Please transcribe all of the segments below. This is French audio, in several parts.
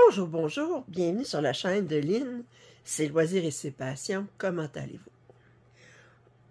Bonjour, bonjour, bienvenue sur la chaîne de Lynn, c'est Loisirs et ses passions, comment allez-vous?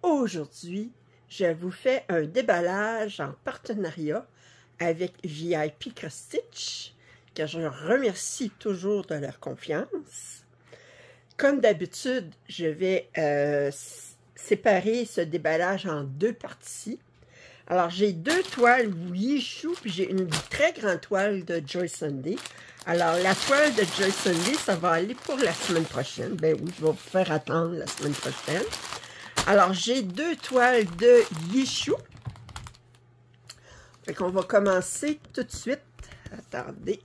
Aujourd'hui, je vous fais un déballage en partenariat avec VIP Cross Stitch, que je remercie toujours de leur confiance. Comme d'habitude, je vais séparer ce déballage en deux parties. Alors, j'ai deux toiles Yishu, puis j'ai une très grande toile de Joy Sunday. Alors, la toile de Joy Sunday, ça va aller pour la semaine prochaine. Ben oui, je vais vous faire attendre la semaine prochaine. Alors, j'ai deux toiles de Yishu. Fait qu'on va commencer tout de suite. Attendez.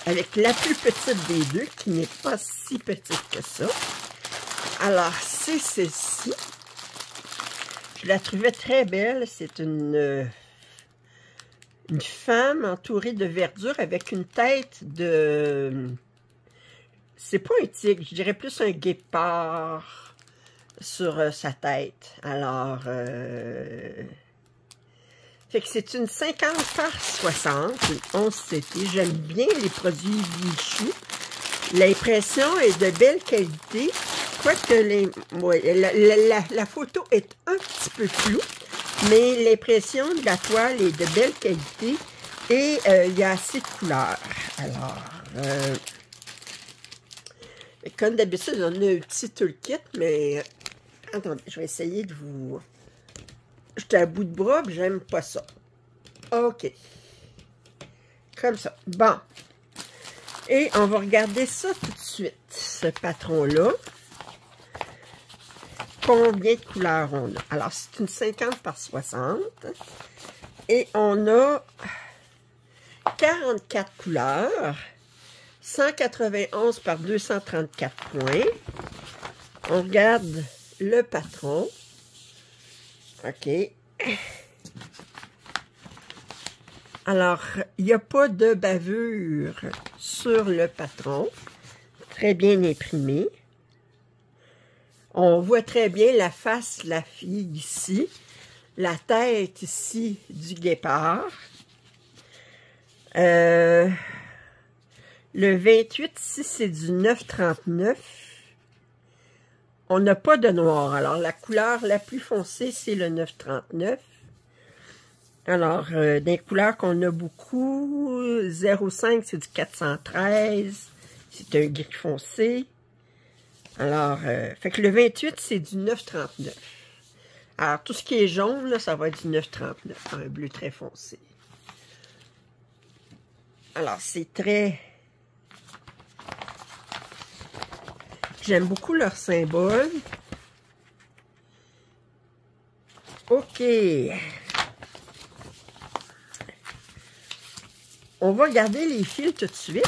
Avec la plus petite des deux, qui n'est pas si petite que ça. Alors, c'est celle-ci. Je la trouvais très belle. C'est une femme entourée de verdure avec une tête de... C'est pas un tigre, je dirais plus un guépard sur sa tête. Alors, fait que c'est une 50 par 60, une 11 CT. J'aime bien les produits Yishu. L'impression est de belle qualité. Quoique la photo est un petit peu floue, mais l'impression de la toile est de belle qualité et il y a assez de couleurs. Alors, comme d'habitude, on a un petit toolkit, mais attendez, je vais essayer de vous... J'étais à bout de bras, mais j'aime pas ça. OK. Comme ça. Bon. Et on va regarder ça tout de suite, ce patron-là. Combien de couleurs on a? Alors, c'est une 50 par 60. Et on a 44 couleurs. 191 par 234 points. On regarde le patron. OK. Alors, il n'y a pas de bavure sur le patron. Très bien imprimé. On voit très bien la face de la fille ici, la tête ici du guépard. Le 28 ici, c'est du 9,39. On n'a pas de noir. Alors, la couleur la plus foncée, c'est le 9,39. Alors, des couleurs qu'on a beaucoup, 0,5, c'est du 413. C'est un gris foncé. Alors, fait que le 28, c'est du 9,39. Alors, tout ce qui est jaune, là, ça va être du 9,39, un bleu très foncé. Alors, c'est très... J'aime beaucoup leur symbole. OK. On va regarder les fils tout de suite.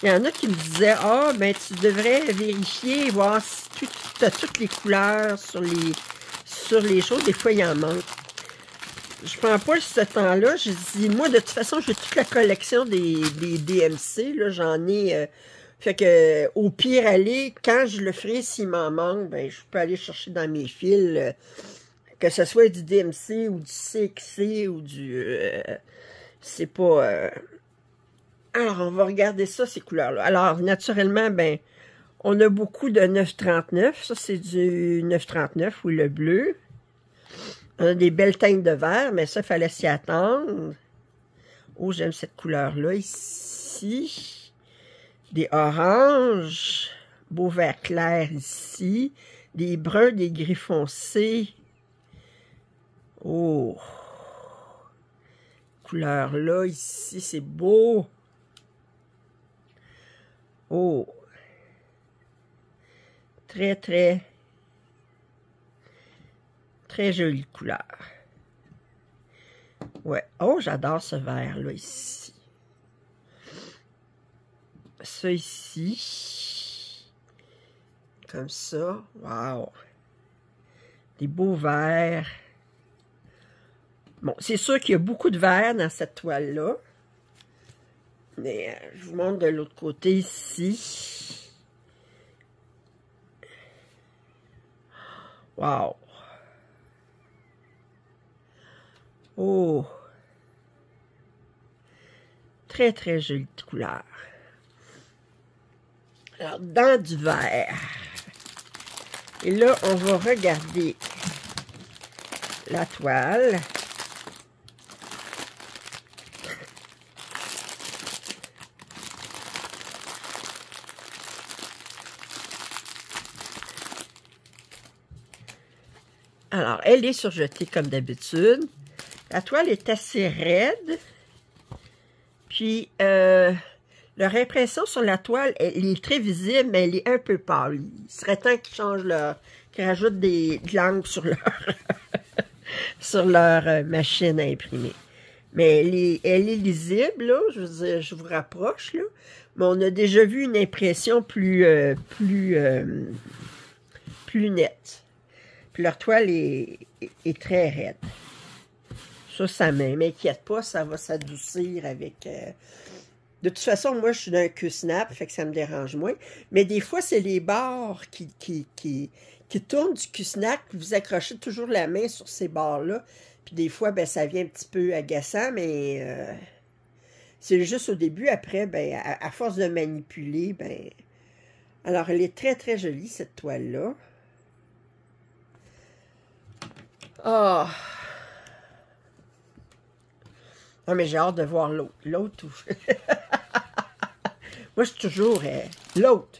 Il y en a qui me disaient, ah, ben tu devrais vérifier, voir si tu as toutes les couleurs sur les choses. Des fois, il y en manque. Je prends pas ce temps-là. Je dis, moi, de toute façon, j'ai toute la collection des DMC. Là, j'en ai. Fait que, au pire, aller, quand je le ferai, s'il m'en manque, ben, je peux aller chercher dans mes fils, que ce soit du DMC ou du CXC ou du. C'est pas. Alors, on va regarder ça, ces couleurs-là. Alors, naturellement, ben, on a beaucoup de 9,39. Ça, c'est du 9,39 ou le bleu. On a des belles teintes de vert, mais ça, il fallait s'y attendre. Oh, j'aime cette couleur-là ici. Des oranges. Beau vert clair ici. Des bruns, des gris foncés. Oh. Couleur-là ici, c'est beau. Oh, très, très, très jolie couleur. Ouais, oh, j'adore ce vert-là ici. Ça ici, comme ça, wow. Des beaux verts. Bon, c'est sûr qu'il y a beaucoup de vert dans cette toile-là. Mais je vous montre de l'autre côté ici. Wow! Oh! Très, très jolie couleur. Alors, dans du vert. Et là, on va regarder la toile. Alors, elle est surjetée comme d'habitude. La toile est assez raide. Puis, leur impression sur la toile, elle est très visible, mais elle est un peu pâle. Il serait temps qu'ils changent qu'ils rajoutent de l'encre sur leur, sur leur machine à imprimer. Mais elle est lisible, là. Je veux dire, je vous rapproche, là. Mais on a déjà vu une impression plus nette. Puis leur toile est très raide. Ça ne m'inquiète pas, ça va s'adoucir avec... De toute façon, moi, je suis d'un Q-snap, fait que ça me dérange moins. Mais des fois, c'est les barres qui tournent du Q-snap, vous accrochez toujours la main sur ces barres-là. Puis des fois, ben, ça vient un petit peu agaçant, mais c'est juste au début. Après, ben, à force de manipuler, ben... Alors, elle est très, très jolie, cette toile-là. Oh! Ah, mais j'ai hâte de voir l'autre. L'autre, moi, je suis toujours l'autre.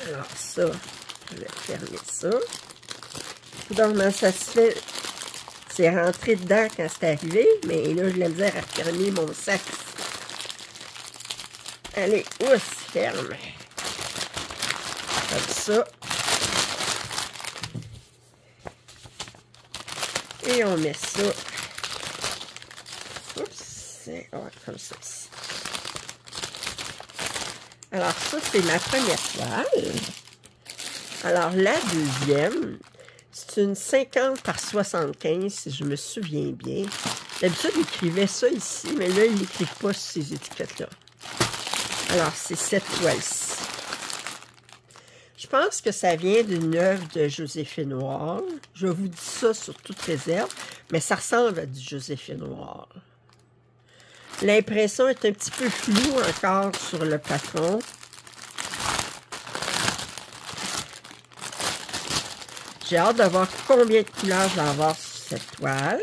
Alors, ça, je vais fermer ça. Donc, ça se fait. C'est rentré dedans quand c'est arrivé, mais là, j'ai la misère à fermer mon sac. Allez, ousse, ferme. Comme ça. Et on met ça. Oups, ouais, comme ça ici. Alors, ça, c'est ma première toile. Alors, la deuxième, c'est une 50 par 75, si je me souviens bien. D'habitude, il écrivait ça ici, mais là, il n'écrit pas sur ces étiquettes-là. Alors, c'est cette toile-ci. Je pense que ça vient d'une œuvre de Joséphine Ward. Je vous dis ça sur toute réserve, mais ça ressemble à du Joséphine Ward. L'impression est un petit peu floue encore sur le patron. J'ai hâte de voir combien de couleurs je vais avoir sur cette toile.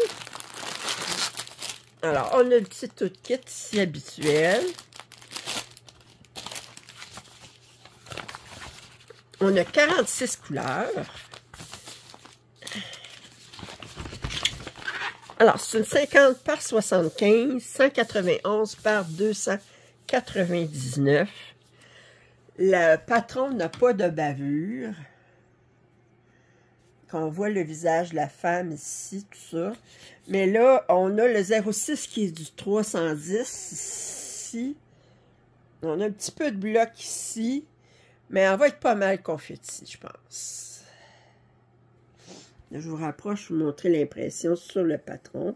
Alors, on a le petit tout kit ici habituel. On a 46 couleurs. Alors, c'est une 50 par 75, 191 par 299. Le patron n'a pas de bavure. On voit le visage de la femme ici, tout ça. Mais là, on a le 06 qui est du 310 ici. On a un petit peu de bloc ici. Mais elle va être pas mal confetti, je pense. Là, je vous rapproche, je vais vous montrer l'impression sur le patron.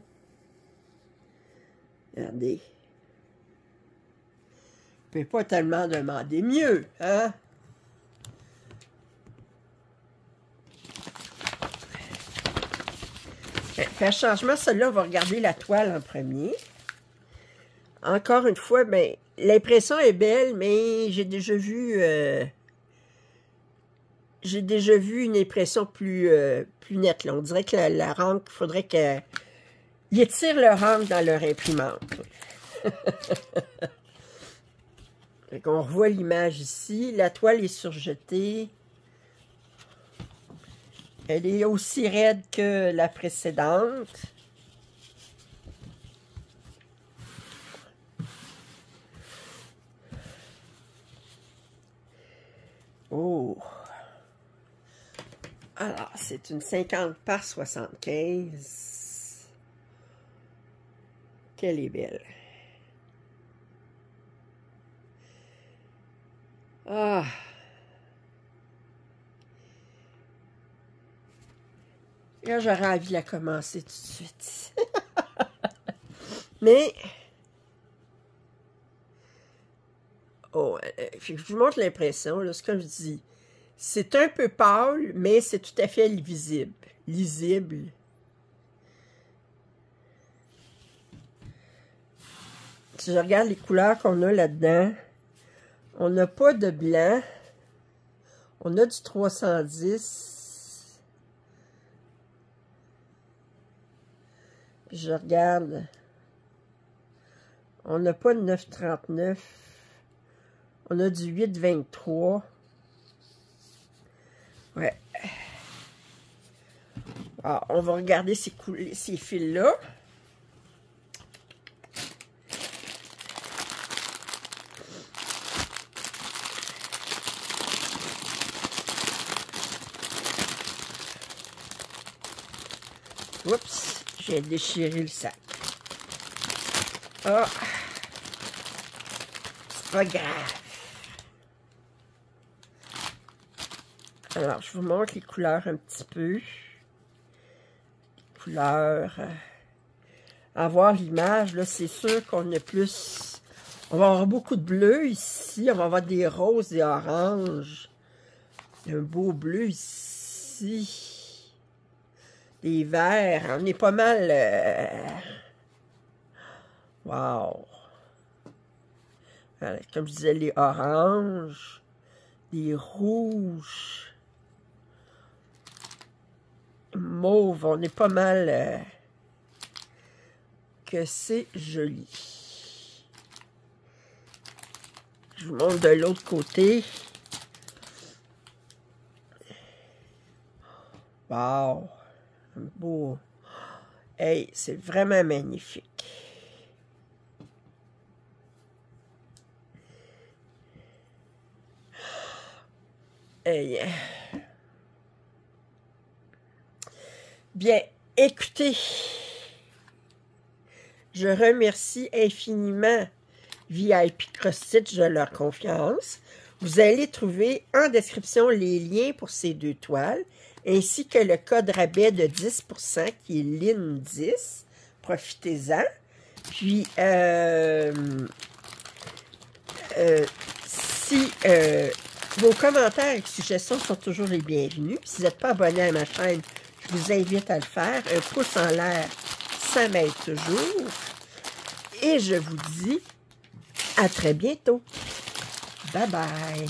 Regardez. Je ne peux pas tellement demander mieux, hein? Fait changement, celle-là, on va regarder la toile en premier. Encore une fois, ben, l'impression est belle, mais j'ai déjà vu une impression plus nette. Là. On dirait que la rentre, il faudrait qu'ils étirent le rentre dans leur imprimante. On revoit l'image ici. La toile est surjetée. Elle est aussi raide que la précédente. Oh! Alors, c'est une 50 par 75. Qu'elle est belle. Ah! Là, j'aurais envie de la commencer tout de suite. Mais... Oh, je vous montre l'impression, là, c'est comme je dis. C'est un peu pâle, mais c'est tout à fait lisible. Lisible. Si je regarde les couleurs qu'on a là-dedans, on n'a pas de blanc. On a du 310. Puis je regarde. On n'a pas de 939. On a du 823. Ouais. Alors, on va regarder ces fils-là. Oups, j'ai déchiré le sac. Ah, c'est pas grave. Alors, je vous montre les couleurs un petit peu. Les couleurs. À voir l'image, là, c'est sûr qu'on a plus... On va avoir beaucoup de bleu ici. On va avoir des roses, des oranges. Un beau bleu ici. Des verts, on est pas mal... Wow! Voilà, comme je disais, les oranges, les rouges, mauve, on est pas mal... que c'est joli. Je vous montre de l'autre côté. Wow! Beau. Hey, c'est vraiment magnifique. Hey. Bien, écoutez, je remercie infiniment VIP CrossStitch de leur confiance. Vous allez trouver en description les liens pour ces deux toiles, ainsi que le code rabais de 10% qui est LIN10. Profitez-en. Puis, si vos commentaires et suggestions sont toujours les bienvenus, si vous n'êtes pas abonné à ma chaîne, je vous invite à le faire. Un pouce en l'air, ça m'aide toujours. Et je vous dis à très bientôt. Bye bye.